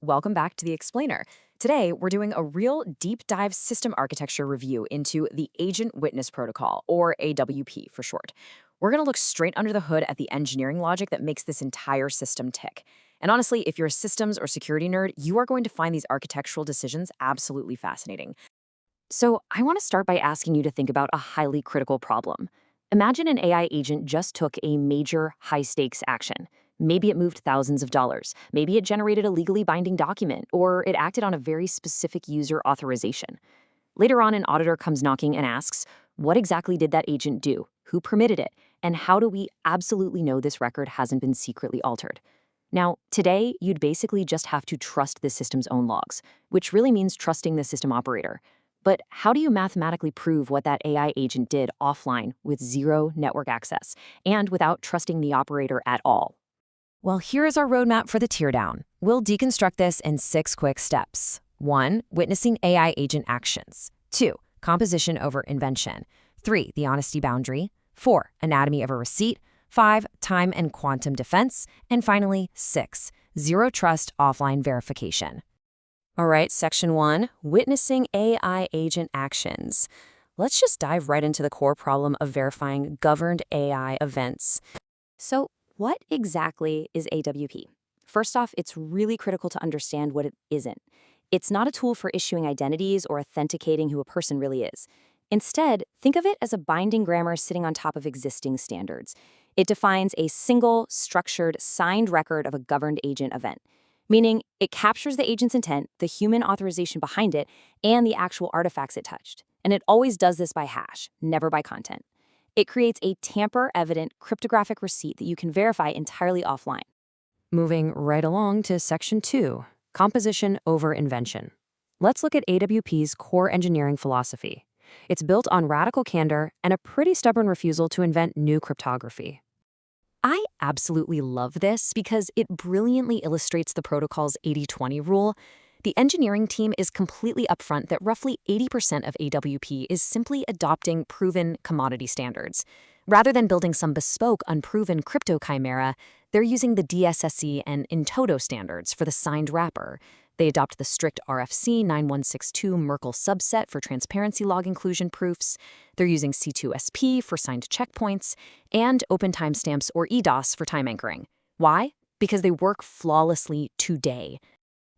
Welcome back to the Explainer. Today, we're doing a real deep dive system architecture review into the Agent Witness Protocol, or AWP for short. We're going to look straight under the hood at the engineering logic that makes this entire system tick. And honestly, if you're a systems or security nerd, you are going to find these architectural decisions absolutely fascinating. So, I want to start by asking you to think about a highly critical problem. Imagine an AI agent just took a major, high stakes action. Maybe it moved thousands of dollars. Maybe it generated a legally binding document, or it acted on a very specific user authorization. Later on, an auditor comes knocking and asks, what exactly did that agent do? Who permitted it? And how do we absolutely know this record hasn't been secretly altered? Now, today, you'd basically just have to trust the system's own logs, which really means trusting the system operator. But how do you mathematically prove what that AI agent did offline with zero network access and without trusting the operator at all? Well, here is our roadmap for the teardown. We'll deconstruct this in 6 quick steps. 1. Witnessing AI agent actions. 2. Composition over invention. 3. The honesty boundary. 4. Anatomy of a receipt. 5. Time and quantum defense. And finally, 6. Zero trust offline verification. All right, section 1, witnessing AI agent actions. Let's just dive right into the core problem of verifying governed AI events. So, what exactly is AWP? First off, it's really critical to understand what it isn't. It's not a tool for issuing identities or authenticating who a person really is. Instead, think of it as a binding grammar sitting on top of existing standards. It defines a single, structured, signed record of a governed agent event, meaning it captures the agent's intent, the human authorization behind it, and the actual artifacts it touched. And it always does this by hash, never by content. It creates a tamper-evident cryptographic receipt that you can verify entirely offline. Moving right along to section 2, composition over invention. Let's look at AWP's core engineering philosophy. It's built on radical candor and a pretty stubborn refusal to invent new cryptography. I absolutely love this because it brilliantly illustrates the protocol's 80-20 rule. The engineering team is completely upfront that roughly 80% of AWP is simply adopting proven commodity standards. Rather than building some bespoke, unproven crypto chimera, they're using the DSSE and in-toto standards for the signed wrapper. They adopt the strict RFC 9162 Merkle subset for transparency log inclusion proofs. They're using C2SP for signed checkpoints, and open timestamps or EDOS for time anchoring. Why? Because they work flawlessly today.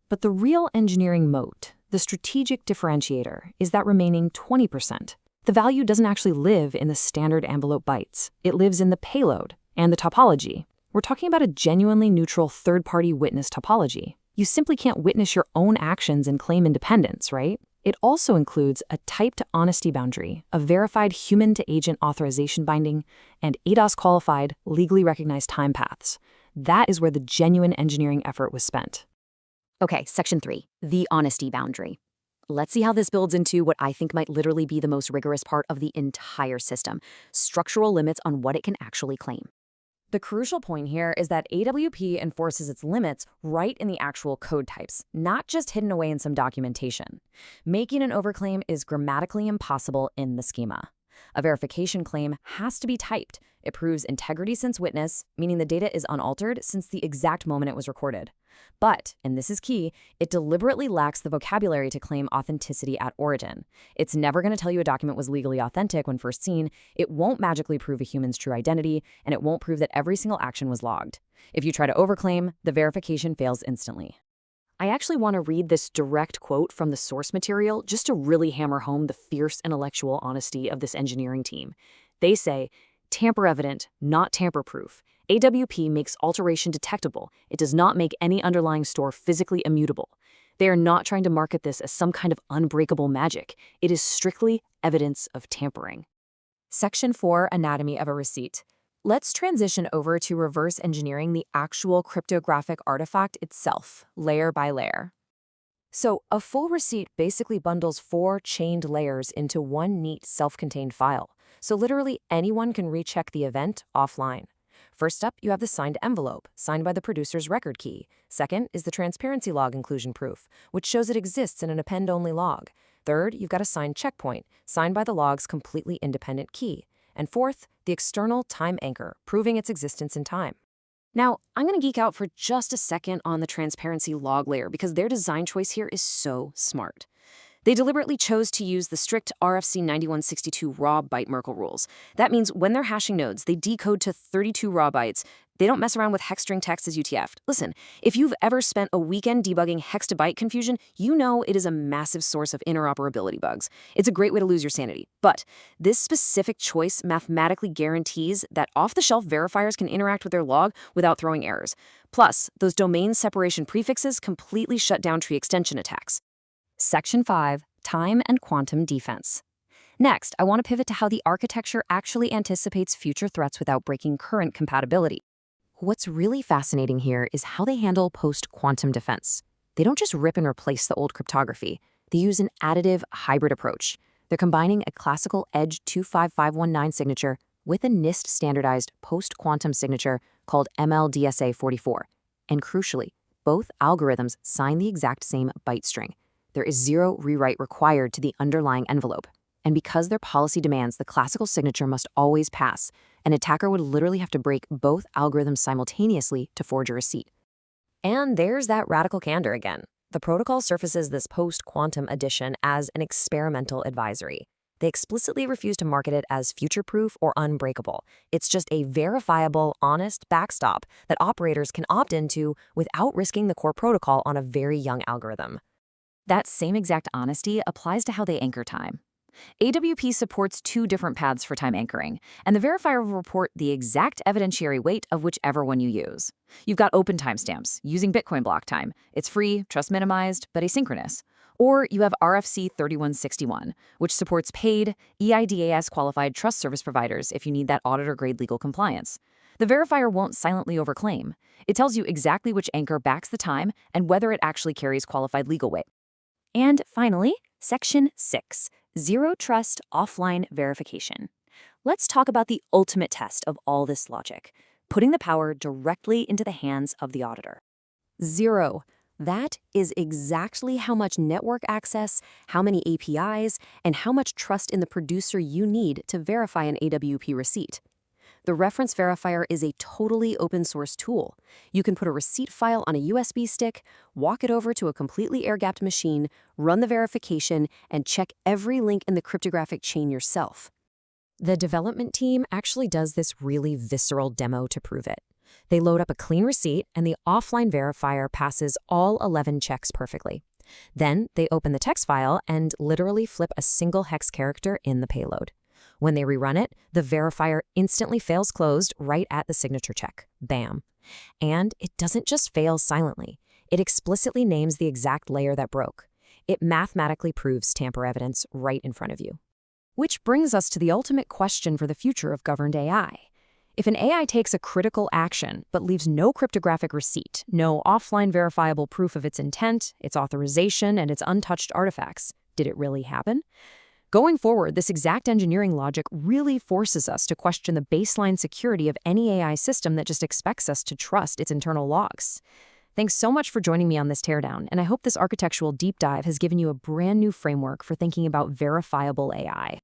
But the real engineering moat, the strategic differentiator, is that remaining 20%. The value doesn't actually live in the standard envelope bytes. It lives in the payload and the topology. We're talking about a genuinely neutral third-party witness topology. You simply can't witness your own actions and claim independence, right? It also includes a typed honesty boundary, a verified human-to-agent authorization binding, and ADOS-qualified, legally recognized time paths. That is where the genuine engineering effort was spent. Okay, section 3, the honesty boundary. Let's see how this builds into what I think might literally be the most rigorous part of the entire system, structural limits on what it can actually claim. The crucial point here is that AWP enforces its limits right in the actual code types, not just hidden away in some documentation. Making an overclaim is grammatically impossible in the schema. A verification claim has to be typed. It proves integrity since witness, meaning the data is unaltered since the exact moment it was recorded. But, and this is key, it deliberately lacks the vocabulary to claim authenticity at origin. It's never going to tell you a document was legally authentic when first seen, it won't magically prove a human's true identity, and it won't prove that every single action was logged. If you try to overclaim, the verification fails instantly. I actually want to read this direct quote from the source material just to really hammer home the fierce intellectual honesty of this engineering team. They say, tamper-evident, not tamper-proof. AWP makes alteration detectable. It does not make any underlying store physically immutable. They are not trying to market this as some kind of unbreakable magic. It is strictly evidence of tampering. Section 4, anatomy of a receipt. Let's transition over to reverse engineering the actual cryptographic artifact itself, layer by layer. So, a full receipt basically bundles 4 chained layers into one neat, self-contained file. So literally anyone can recheck the event offline. First up, you have the signed envelope, signed by the producer's record key. Second is the transparency log inclusion proof, which shows it exists in an append-only log. Third, you've got a signed checkpoint, signed by the log's completely independent key. And fourth, the external time anchor, proving its existence in time. Now, I'm going to geek out for just a second on the transparency log layer because their design choice here is so smart. They deliberately chose to use the strict RFC 9162 raw byte Merkle rules. That means when they're hashing nodes, they decode to 32 raw bytes. They don't mess around with hex string text as UTF. Listen, if you've ever spent a weekend debugging hex to byte confusion, you know it is a massive source of interoperability bugs. It's a great way to lose your sanity. But this specific choice mathematically guarantees that off-the-shelf verifiers can interact with their log without throwing errors. Plus, those domain separation prefixes completely shut down tree extension attacks. Section 5, Time and Quantum Defense. Next, I want to pivot to how the architecture actually anticipates future threats without breaking current compatibility. What's really fascinating here is how they handle post-quantum defense. They don't just rip and replace the old cryptography. They use an additive hybrid approach. They're combining a classical Edge 25519 signature with a NIST-standardized post-quantum signature called MLDSA44. And crucially, both algorithms sign the exact same byte string. There is zero rewrite required to the underlying envelope. And because their policy demands the classical signature must always pass, an attacker would literally have to break both algorithms simultaneously to forge a receipt. And there's that radical candor again. The protocol surfaces this post-quantum edition as an experimental advisory. They explicitly refuse to market it as future-proof or unbreakable. It's just a verifiable, honest backstop that operators can opt into without risking the core protocol on a very young algorithm. That same exact honesty applies to how they anchor time. AWP supports two different paths for time anchoring, and the verifier will report the exact evidentiary weight of whichever one you use. You've got open timestamps, using Bitcoin block time. It's free, trust minimized, but asynchronous. Or you have RFC 3161, which supports paid, EIDAS qualified trust service providers if you need that auditor-grade legal compliance. The verifier won't silently overclaim. It tells you exactly which anchor backs the time and whether it actually carries qualified legal weight. And finally, Section 6, Zero Trust Offline Verification. Let's talk about the ultimate test of all this logic, putting the power directly into the hands of the auditor. Zero. That is exactly how much network access, how many APIs, and how much trust in the producer you need to verify an AWP receipt. The reference verifier is a totally open-source tool. You can put a receipt file on a USB stick, walk it over to a completely air-gapped machine, run the verification, and check every link in the cryptographic chain yourself. The development team actually does this really visceral demo to prove it. They load up a clean receipt, and the offline verifier passes all 11 checks perfectly. Then they open the text file and literally flip a single hex character in the payload. When they rerun it, the verifier instantly fails closed right at the signature check. Bam. And it doesn't just fail silently. It explicitly names the exact layer that broke. It mathematically proves tamper evidence right in front of you. Which brings us to the ultimate question for the future of governed AI. If an AI takes a critical action but leaves no cryptographic receipt, no offline verifiable proof of its intent, its authorization, and its untouched artifacts, did it really happen? Going forward, this exact engineering logic really forces us to question the baseline security of any AI system that just expects us to trust its internal logs. Thanks so much for joining me on this teardown, and I hope this architectural deep dive has given you a brand new framework for thinking about verifiable AI.